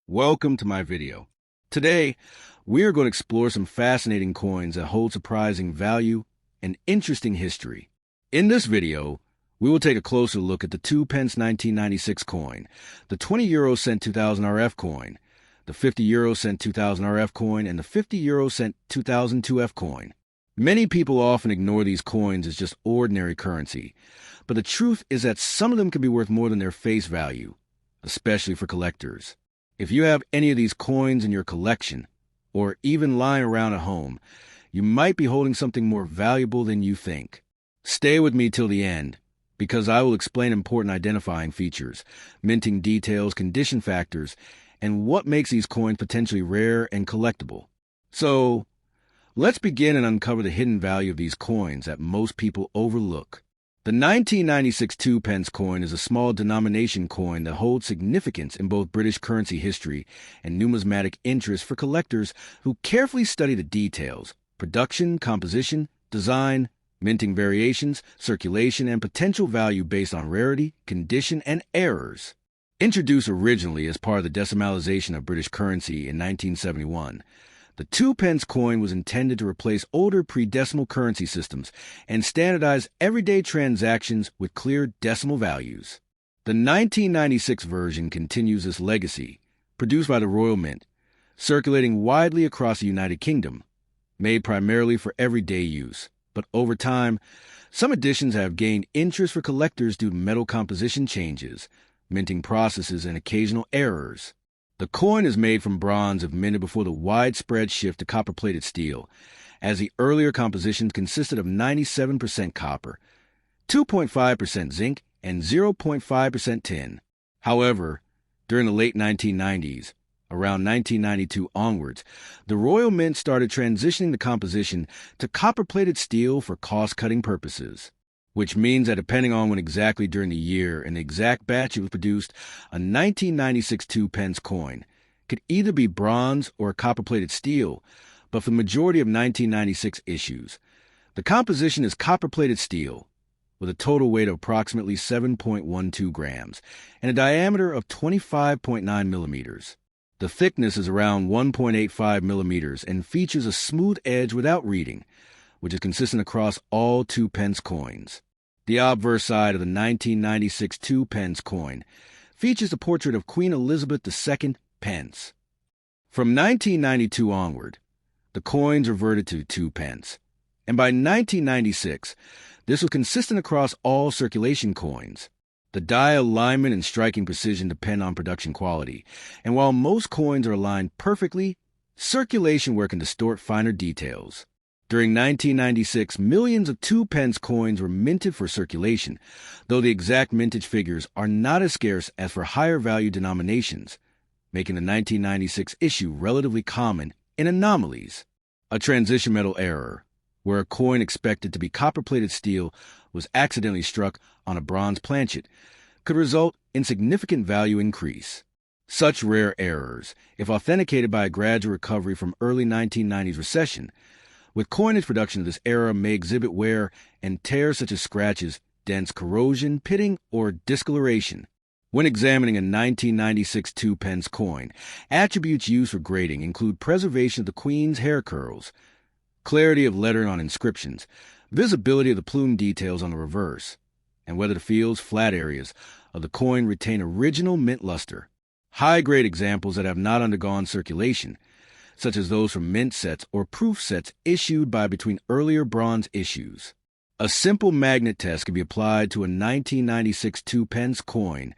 Welcome to my video. Today, we are going to explore some fascinating coins that hold surprising value and interesting history. In this video, we will take a closer look at the 2 pence 1996 coin, the 20 euro cent 2000 RF coin, the 50 euro cent 2000 RF coin, and the 50 euro cent 2002 F coin. Many people often ignore these coins as just ordinary currency, but the truth is that some of them can be worth more than their face value, especially for collectors. If you have any of these coins in your collection, or even lying around at home, you might be holding something more valuable than you think. Stay with me till the end, because I will explain important identifying features, minting details, condition factors, and what makes these coins potentially rare and collectible. So, let's begin and uncover the hidden value of these coins that most people overlook. The 1996 2 pence coin is a small denomination coin that holds significance in both British currency history and numismatic interest for collectors who carefully study the details: production, composition, design, minting variations, circulation, and potential value based on rarity, condition, and errors. Introduced originally as part of the decimalization of British currency in 1971, the 2 pence coin was intended to replace older pre-decimal currency systems and standardize everyday transactions with clear decimal values. The 1996 version continues this legacy, produced by the Royal Mint, circulating widely across the United Kingdom, made primarily for everyday use. But over time, some editions have gained interest for collectors due to metal composition changes, minting processes, and occasional errors. The coin is made from bronze if minted before the widespread shift to copper-plated steel, as the earlier compositions consisted of 97% copper, 2.5% zinc, and 0.5% tin. However, during the late 1990s, around 1992 onwards, the Royal Mint started transitioning the composition to copper-plated steel for cost-cutting purposes, which means that depending on when exactly during the year and the exact batch it was produced, a 1996 2 pence coin could either be bronze or copper-plated steel, but for the majority of 1996 issues, the composition is copper-plated steel, with a total weight of approximately 7.12 grams and a diameter of 25.9 millimeters. The thickness is around 1.85 millimeters and features a smooth edge without reading, which is consistent across all 2 pence coins. The obverse side of the 1996 2 pence coin features a portrait of Queen Elizabeth II pence. From 1992 onward, the coins reverted to 2 pence, and by 1996, this was consistent across all circulation coins. The die alignment and striking precision depend on production quality, and while most coins are aligned perfectly, circulation work can distort finer details. During 1996, millions of 2 pence coins were minted for circulation, though the exact mintage figures are not as scarce as for higher value denominations, making the 1996 issue relatively common in anomalies. A transition metal error, where a coin expected to be copper-plated steel was accidentally struck on a bronze planchet, could result in significant value increase. Such rare errors, if authenticated by a gradual recovery from early 1990s recession, with coinage production of this era may exhibit wear and tears such as scratches, dents, corrosion, pitting, or discoloration. When examining a 1996 2 pence coin, attributes used for grading include preservation of the Queen's hair curls, clarity of lettering on inscriptions, visibility of the plume details on the reverse, and whether the fields, flat areas of the coin retain original mint luster. High-grade examples that have not undergone circulation, such as those from mint sets or proof sets issued by between earlier bronze issues. A simple magnet test can be applied to a 1996 2 pence coin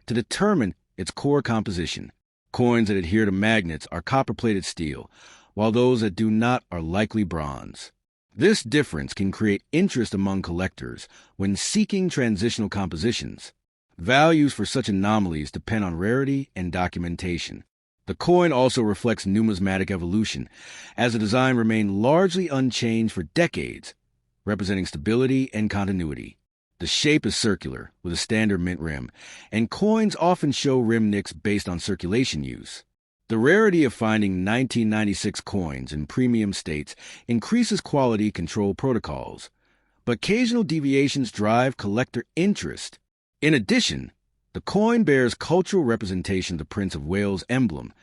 to determine its core composition. Coins that adhere to magnets are copper-plated steel, while those that do not are likely bronze. This difference can create interest among collectors when seeking transitional compositions. Values for such anomalies depend on rarity and documentation. The coin also reflects numismatic evolution, as the design remained largely unchanged for decades, representing stability and continuity. The shape is circular, with a standard mint rim, and coins often show rim nicks based on circulation use. The rarity of finding 1996 coins in premium states increases quality control protocols, but occasional deviations drive collector interest. In addition, The coin bears cultural representation of the Prince of Wales emblem,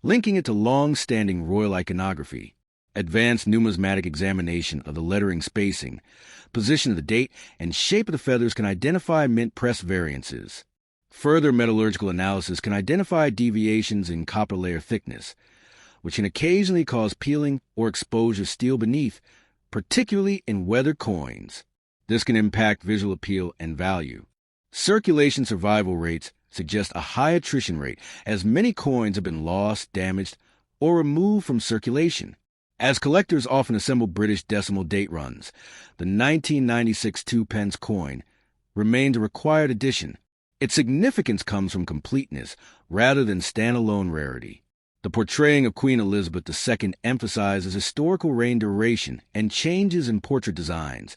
linking it to long-standing royal iconography. Advanced numismatic examination of the lettering spacing, position of the date, and shape of the feathers can identify mint press variances. Further metallurgical analysis can identify deviations in copper layer thickness, which can occasionally cause peeling or exposure of steel beneath, particularly in weathered coins. This can impact visual appeal and value. Circulation survival rates suggest a high attrition rate, as many coins have been lost, damaged, or removed from circulation. As collectors often assemble British decimal date runs, the 1996 Two Pence coin remains a required addition. Its significance comes from completeness rather than standalone rarity. The portraying of Queen Elizabeth II emphasizes historical reign duration and changes in portrait designs,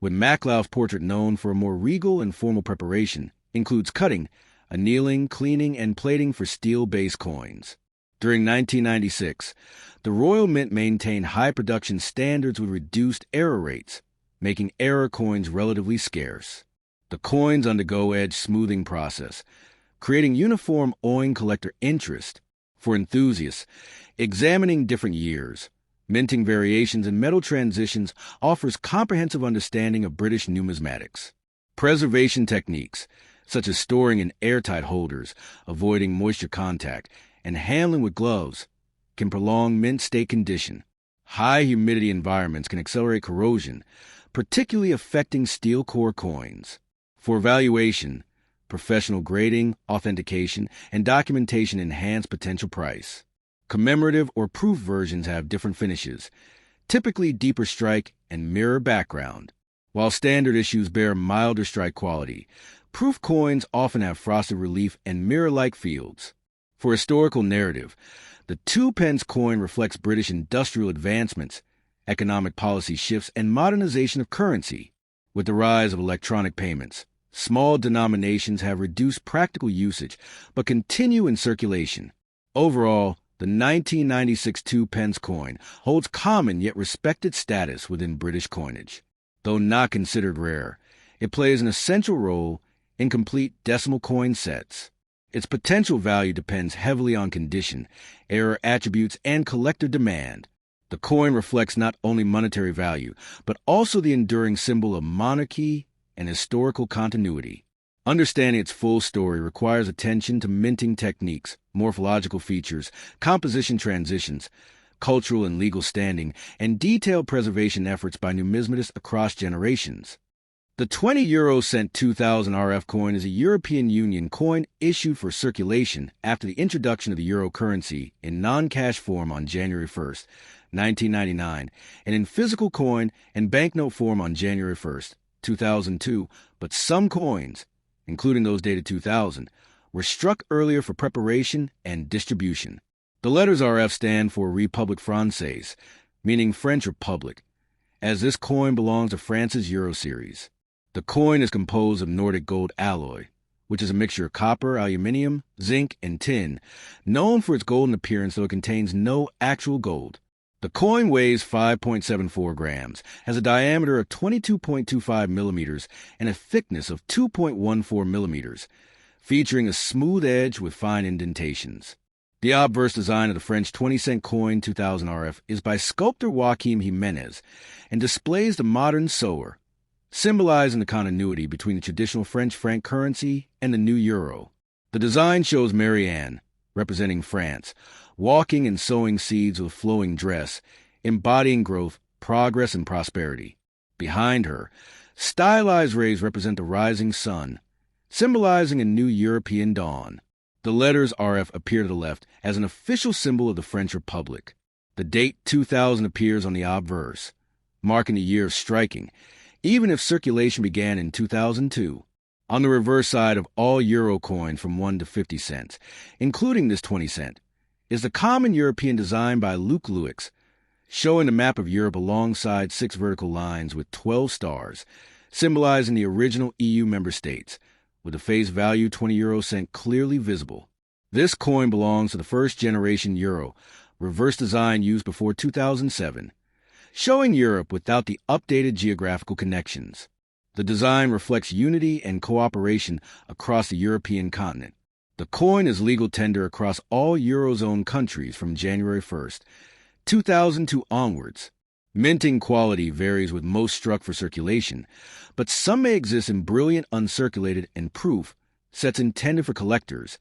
with Maklauf's portrait known for a more regal and formal preparation, includes cutting, annealing, cleaning, and plating for steel-based coins. During 1996, the Royal Mint maintained high production standards with reduced error rates, making error coins relatively scarce. The coins undergo edge smoothing process, creating uniform owing collector interest. For enthusiasts, examining different years, minting variations, and metal transitions offers comprehensive understanding of British numismatics. Preservation techniques, such as storing in airtight holders, avoiding moisture contact, and handling with gloves, can prolong mint state condition. High humidity environments can accelerate corrosion, particularly affecting steel core coins. For evaluation, professional grading, authentication, and documentation enhance potential price. Commemorative or proof versions have different finishes, typically deeper strike and mirror background. While standard issues bear milder strike quality, proof coins often have frosted relief and mirror-like fields. For historical narrative, the 2 pence coin reflects British industrial advancements, economic policy shifts, and modernization of currency. With the rise of electronic payments, small denominations have reduced practical usage but continue in circulation. Overall, the 1996 2 pence coin holds common yet respected status within British coinage. Though not considered rare, it plays an essential role in complete decimal coin sets. Its potential value depends heavily on condition, error attributes, and collector demand. The coin reflects not only monetary value, but also the enduring symbol of monarchy and historical continuity. Understanding its full story requires attention to minting techniques, morphological features, composition transitions, cultural and legal standing, and detailed preservation efforts by numismatists across generations. The 20 euro cent 2000 RF coin is a European Union coin issued for circulation after the introduction of the euro currency in non-cash form on January 1st, 1999, and in physical coin and banknote form on January 1st, 2002, but some coins, including those dated 2000, were struck earlier for preparation and distribution. The letters RF stand for République Française, meaning French Republic, as this coin belongs to France's Euro series. The coin is composed of Nordic gold alloy, which is a mixture of copper, aluminium, zinc, and tin, known for its golden appearance though it contains no actual gold. The coin weighs 5.74 grams, has a diameter of 22.25 millimeters, and a thickness of 2.14 millimeters, featuring a smooth edge with fine indentations. The obverse design of the French 20-cent coin 2000 RF is by sculptor Joaquim Jimenez and displays the modern sower, symbolizing the continuity between the traditional French franc currency and the new euro. The design shows Marianne, representing France, walking and sowing seeds with a flowing dress, embodying growth, progress, and prosperity. Behind her, stylized rays represent the rising sun, symbolizing a new European dawn. The letters RF appear to the left as an official symbol of the French Republic. The date 2000 appears on the obverse, marking the year of striking, even if circulation began in 2002. On the reverse side of all euro coins from 1 to 50 cents, including this 20 cent, is the common European design by Luc Louix, showing the map of Europe alongside 6 vertical lines with 12 stars, symbolizing the original EU member states, with the face value 20 euro cent clearly visible. This coin belongs to the first generation euro, reverse design used before 2007, showing Europe without the updated geographical connections. The design reflects unity and cooperation across the European continent. The coin is legal tender across all Eurozone countries from January 1st, 2002 onwards. Minting quality varies with most struck for circulation, but some may exist in brilliant uncirculated and proof sets intended for collectors.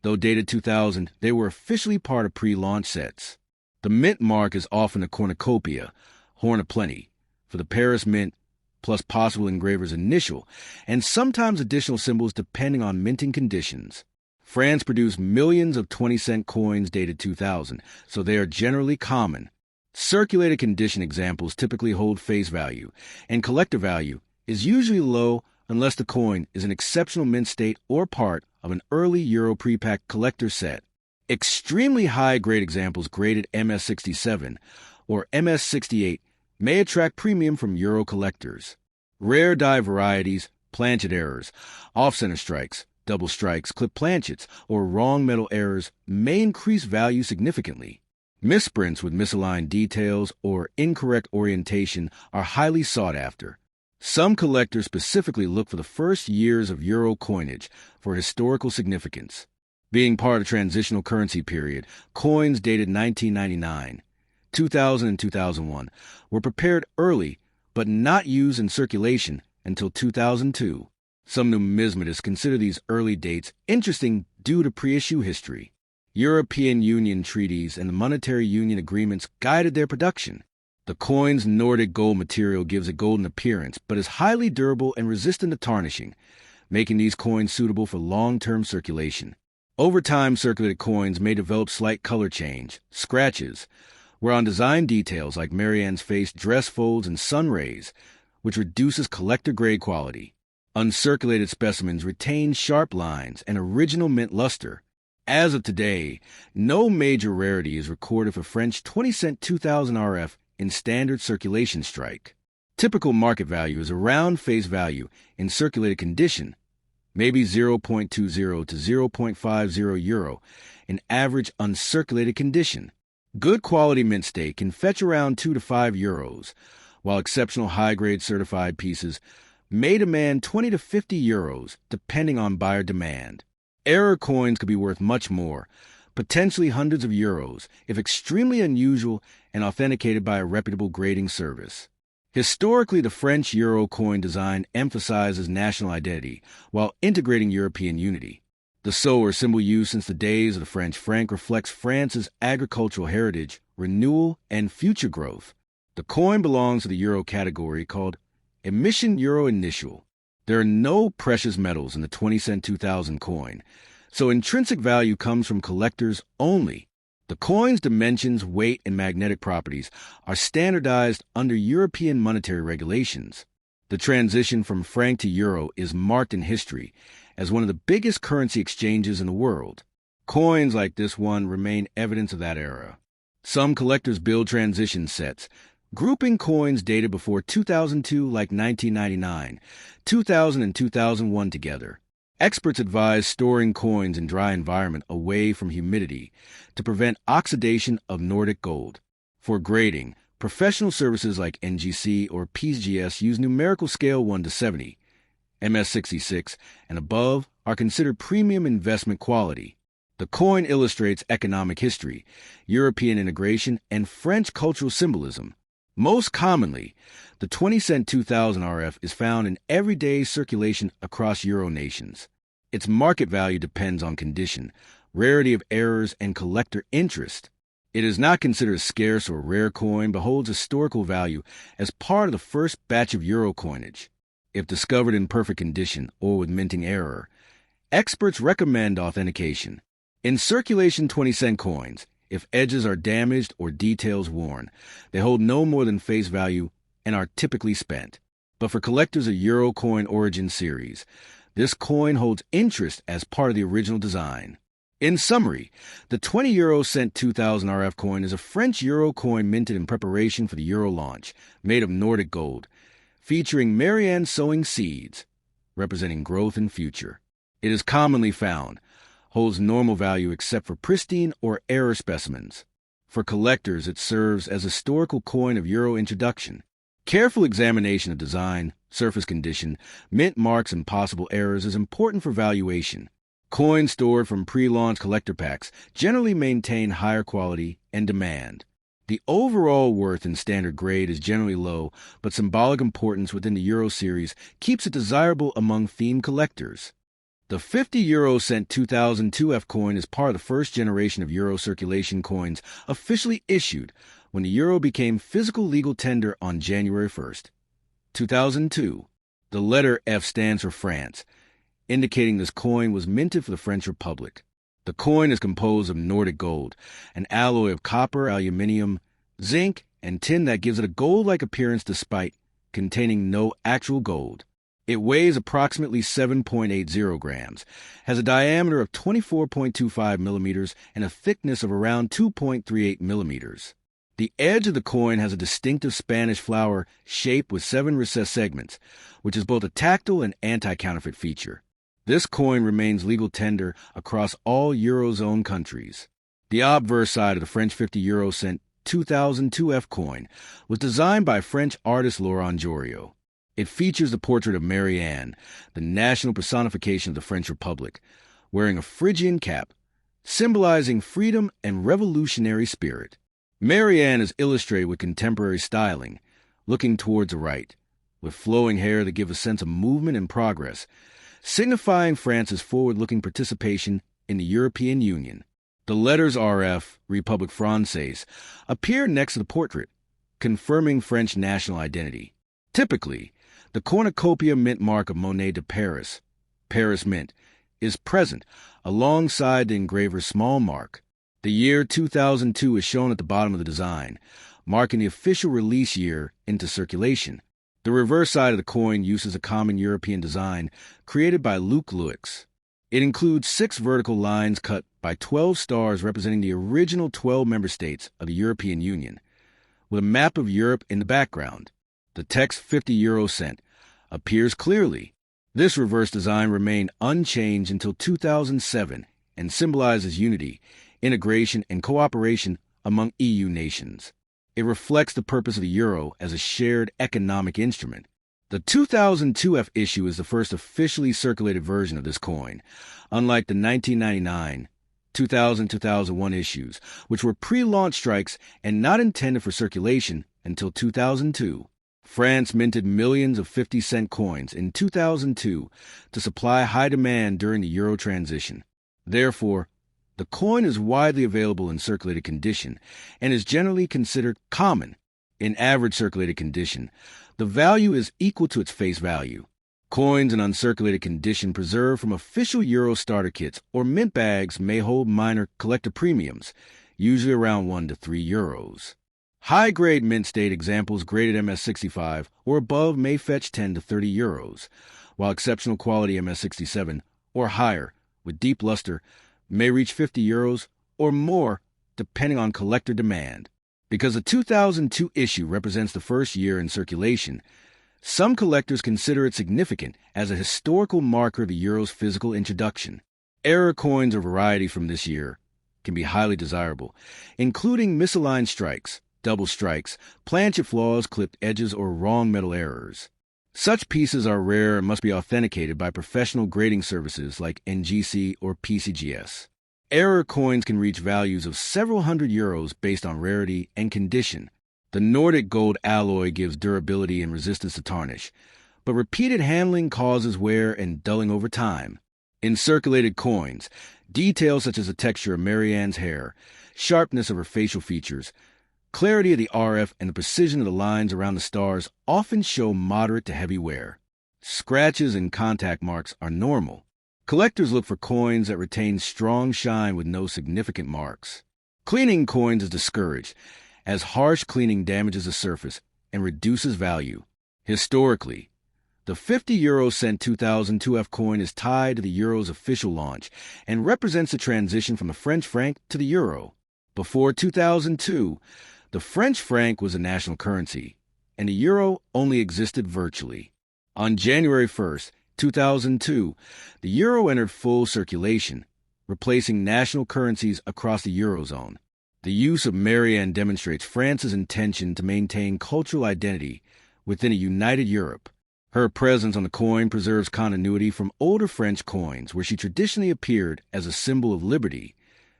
Though dated 2000, they were officially part of pre-launch sets. The mint mark is often a cornucopia, horn of plenty, for the Paris mint, plus possible engraver's initial, and sometimes additional symbols depending on minting conditions. France produced millions of 20-cent coins dated 2000, so they are generally common. Circulated condition examples typically hold face value, and collector value is usually low unless the coin is in exceptional mint state or part of an early Euro pre-packed collector set. Extremely high-grade examples graded MS67 or MS68 may attract premium from Euro collectors. Rare die varieties, planchet errors, off-center strikes, double strikes, clip planchets, or wrong metal errors may increase value significantly. Misprints with misaligned details or incorrect orientation are highly sought after. Some collectors specifically look for the first years of Euro coinage for historical significance. Being part of the transitional currency period, coins dated 1999, 2000, and 2001 were prepared early but not used in circulation until 2002. Some numismatists consider these early dates interesting due to pre-issue history. European Union treaties and the monetary union agreements guided their production. The coin's Nordic gold material gives a golden appearance, but is highly durable and resistant to tarnishing, making these coins suitable for long-term circulation. Over time, circulated coins may develop slight color change, scratches, where on design details like Marianne's face, dress folds, and sun rays, which reduces collector-grade quality. Uncirculated specimens retain sharp lines and original mint luster. As of today, no major rarity is recorded for French 20-cent 2000 RF in standard circulation strike. Typical market value is around face value in circulated condition, maybe 0.20 to 0.50 euro in average uncirculated condition. Good quality mint state can fetch around 2 to 5 euros, while exceptional high-grade certified pieces may demand 20 to 50 euros depending on buyer demand. Error coins could be worth much more, potentially hundreds of euros, if extremely unusual and authenticated by a reputable grading service. Historically, the French euro coin design emphasizes national identity while integrating European unity. The sceau or symbol used since the days of the French franc reflects France's agricultural heritage, renewal, and future growth. The coin belongs to the euro category called emission euro initial. There are no precious metals in the 20-cent 2000 coin, so intrinsic value comes from collectors only. The coin's dimensions, weight, and magnetic properties are standardized under European monetary regulations. The transition from franc to euro is marked in history as one of the biggest currency exchanges in the world. Coins like this one remain evidence of that era. Some collectors build transition sets, grouping coins dated before 2002 like 1999, 2000, and 2001 together. Experts advise storing coins in dry environment away from humidity to prevent oxidation of Nordic gold. For grading, professional services like NGC or PGS use numerical scale 1 to 70. MS66 and above are considered premium investment quality. The coin illustrates economic history, European integration, and French cultural symbolism. Most commonly, the 20-cent 2000 RF is found in everyday circulation across Euro nations. Its market value depends on condition, rarity of errors, and collector interest. It is not considered a scarce or rare coin, but holds historical value as part of the first batch of Euro coinage. If discovered in perfect condition or with minting error, experts recommend authentication. In circulation 20-cent coins, if edges are damaged or details worn, they hold no more than face value and are typically spent. But for collectors of Euro coin origin series, this coin holds interest as part of the original design. In summary, the 20 euro cent 2000 RF coin is a French euro coin minted in preparation for the euro launch, made of Nordic gold, featuring Marianne sowing seeds, representing growth and future. It is commonly found, holds normal value except for pristine or error specimens. For collectors, it serves as a historical coin of euro introduction. Careful examination of design, Surface condition, mint marks, and possible errors is important for valuation. Coins stored from pre-launch collector packs generally maintain higher quality and demand. The overall worth in standard grade is generally low, but symbolic importance within the Euro series keeps it desirable among themed collectors. The 50 euro cent 2002 F coin is part of the first generation of Euro circulation coins officially issued when the Euro became physical legal tender on January 1st, 2002. The letter F stands for France, indicating this coin was minted for the French Republic. The coin is composed of Nordic gold, an alloy of copper, aluminium, zinc, and tin that gives it a gold-like appearance despite containing no actual gold. It weighs approximately 7.80 grams, has a diameter of 24.25 millimeters, and a thickness of around 2.38 millimeters. The edge of the coin has a distinctive Spanish flower shape with 7 recessed segments, which is both a tactile and anti-counterfeit feature. This coin remains legal tender across all Eurozone countries. The obverse side of the French 50 euro cent 2002 F coin was designed by French artist Laurent Joriot. It features the portrait of Mary Anne, the national personification of the French Republic, wearing a Phrygian cap, symbolizing freedom and revolutionary spirit. Mary Anne is illustrated with contemporary styling, looking towards the right, with flowing hair that give a sense of movement and progress, signifying France's forward-looking participation in the European Union. The letters RF, République Française, appear next to the portrait, confirming French national identity. Typically, the cornucopia mint mark of Monnaie de Paris, Paris Mint, is present alongside the engraver's small mark. The year 2002 is shown at the bottom of the design, marking the official release year into circulation. The reverse side of the coin uses a common European design created by Luc Louix. It includes 6 vertical lines cut by 12 stars representing the original 12 member states of the European Union, with a map of Europe in the background. The text 50 euro cent appears clearly. This reverse design remained unchanged until 2007 and symbolizes unity, integration, and cooperation among EU nations. It reflects the purpose of the euro as a shared economic instrument. The 2002 F issue is the first officially circulated version of this coin, unlike the 1999, 2000-2001 issues, which were pre-launch strikes and not intended for circulation until 2002. France minted millions of 50-cent coins in 2002 to supply high demand during the euro transition. Therefore, the coin is widely available in circulated condition and is generally considered common. In average circulated condition, the value is equal to its face value. Coins in uncirculated condition preserved from official Euro starter kits or mint bags may hold minor collector premiums, usually around 1 to 3 euros. High-grade mint state examples graded MS65 or above may fetch 10 to 30 euros, while exceptional quality MS67 or higher with deep luster may reach 50 euros or more depending on collector demand. Because the 2002 issue represents the first year in circulation, some collectors consider it significant as a historical marker of the euro's physical introduction. Error coins or varieties from this year can be highly desirable, including misaligned strikes, double strikes, planchet flaws, clipped edges, or wrong metal errors. Such pieces are rare and must be authenticated by professional grading services like NGC or PCGS. Error coins can reach values of several hundred euros based on rarity and condition. The Nordic gold alloy gives durability and resistance to tarnish, but repeated handling causes wear and dulling over time. In circulated coins, details such as the texture of Mary Anne's hair, sharpness of her facial features, clarity of the RF, and the precision of the lines around the stars often show moderate to heavy wear. Scratches and contact marks are normal. Collectors look for coins that retain strong shine with no significant marks. Cleaning coins is discouraged, as harsh cleaning damages the surface and reduces value. Historically, the 50 euro cent 2002 F coin is tied to the euro's official launch and represents the transition from the French franc to the euro. Before 2002, the French franc was a national currency, and the euro only existed virtually. On January 1st, 2002, the euro entered full circulation, replacing national currencies across the Eurozone. The use of Mary Anne demonstrates France's intention to maintain cultural identity within a united Europe. Her presence on the coin preserves continuity from older French coins, where she traditionally appeared as a symbol of liberty,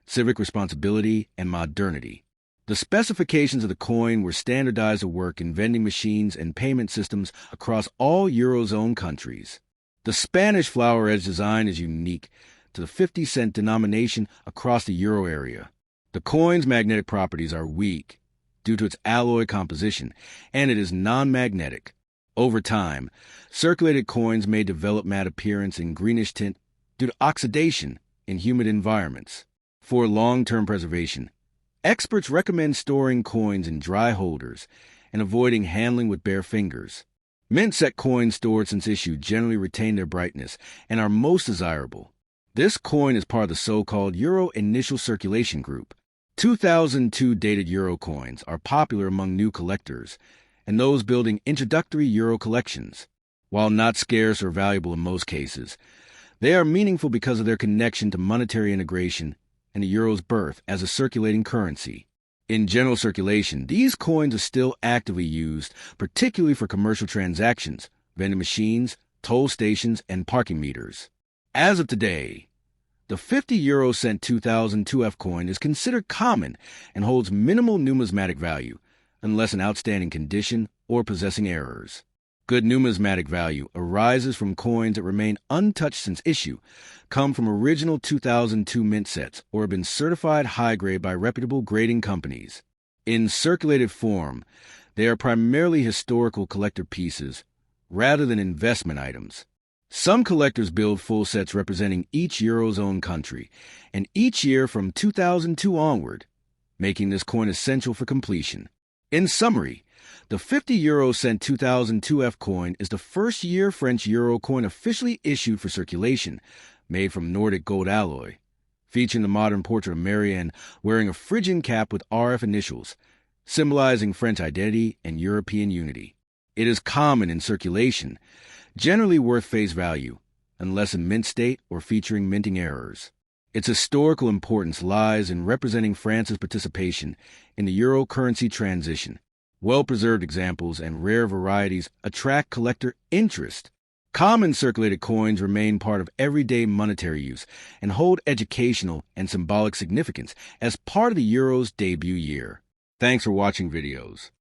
civic responsibility, and modernity. The specifications of the coin were standardized to work in vending machines and payment systems across all Eurozone countries. The Spanish flower edge design is unique to the 50-cent denomination across the euro area. The coin's magnetic properties are weak due to its alloy composition, and it is non-magnetic. Over time, circulated coins may develop matte appearance and greenish tint due to oxidation in humid environments. For long-term preservation, experts recommend storing coins in dry holders and avoiding handling with bare fingers. Mint-set coins stored since issue generally retain their brightness and are most desirable. This coin is part of the so-called Euro Initial Circulation Group. 2002 dated Euro coins are popular among new collectors and those building introductory Euro collections. While not scarce or valuable in most cases, they are meaningful because of their connection to monetary integration and the euro's birth as a circulating currency. In general circulation, these coins are still actively used, particularly for commercial transactions, vending machines, toll stations, and parking meters. As of today, the 50 euro cent 2002F coin is considered common and holds minimal numismatic value, unless in outstanding condition or possessing errors. Good numismatic value arises from coins that remain untouched since issue, come from original 2002 mint sets, or have been certified high grade by reputable grading companies. In circulated form, they are primarily historical collector pieces rather than investment items. Some collectors build full sets representing each Eurozone country, and each year from 2002 onward, making this coin essential for completion. In summary, the 50 euro cent 2002F coin is the first year French euro coin officially issued for circulation, made from Nordic gold alloy, featuring the modern portrait of Marianne wearing a Phrygian cap with RF initials, symbolizing French identity and European unity. It is common in circulation, generally worth face value, unless in mint state or featuring minting errors. Its historical importance lies in representing France's participation in the euro currency transition. Well-preserved examples and rare varieties attract collector interest. Common circulated coins remain part of everyday monetary use and hold educational and symbolic significance as part of the euro's debut year. Thanks for watching videos.